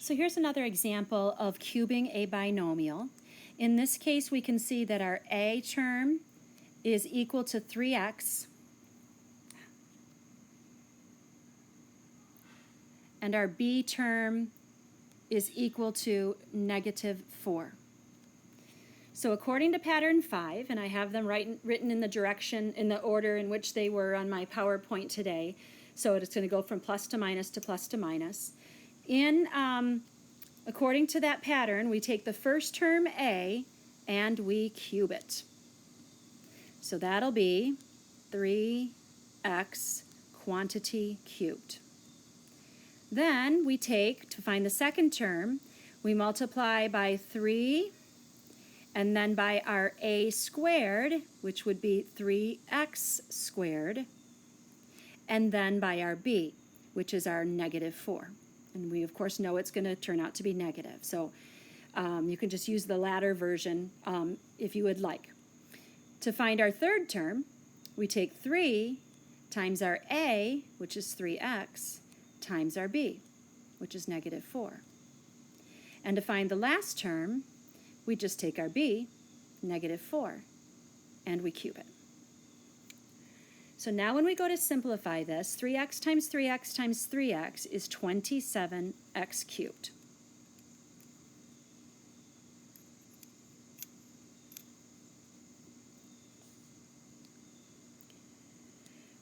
So here's another example of cubing a binomial. In this case, we can see that our a term is equal to 3x, and our b term is equal to -4. So according to pattern 5, and I have them written in the direction, in the order in which they were on my PowerPoint today, so it's going to go from plus to minus to plus to minus. According to that pattern, we take the first term a and we cube it. So that'll be 3x quantity cubed. Then we take, to find the second term, we multiply by 3 and then by our a squared, which would be 3x squared, and then by our b, which is our -4. And we, of course, know it's going to turn out to be negative. So you can just use the latter version if you would like. To find our third term, we take 3 times our a, which is 3x, times our b, which is -4. And to find the last term, we just take our b, -4, and we cube it. So now when we go to simplify this, 3x times 3x times 3x is 27x cubed.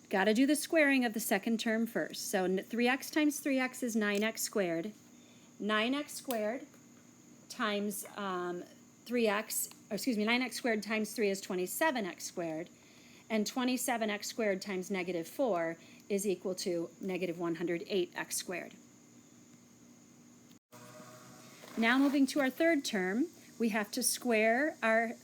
Got to do the squaring of the second term first. So 3x times 3x is 9x squared. 9x squared times 9x squared times 3 is 27x squared. And 27x squared times -4 is equal to -108x squared. Now moving to our third term, we have to square our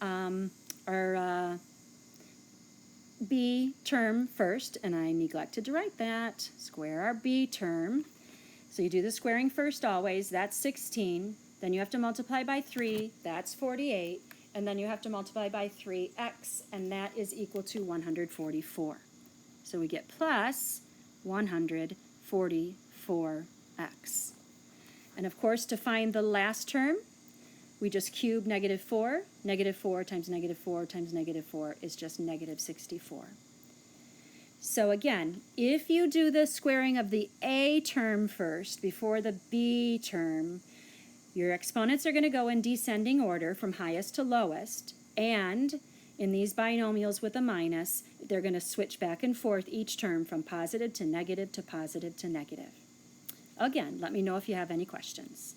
b term first, and I neglected to write that. Square our b term. So you do the squaring first always, that's 16. Then you have to multiply by 3, that's 48. And then you have to multiply by 3x, and that is equal to 144. So we get plus 144x. And of course, to find the last term, we just cube -4. -4 times -4 times -4 is just -64. So again, if you do the squaring of the a term first before the b term, your exponents are going to go in descending order from highest to lowest, and in these binomials with a minus, they're going to switch back and forth each term from positive to negative to positive to negative. Again, let me know if you have any questions.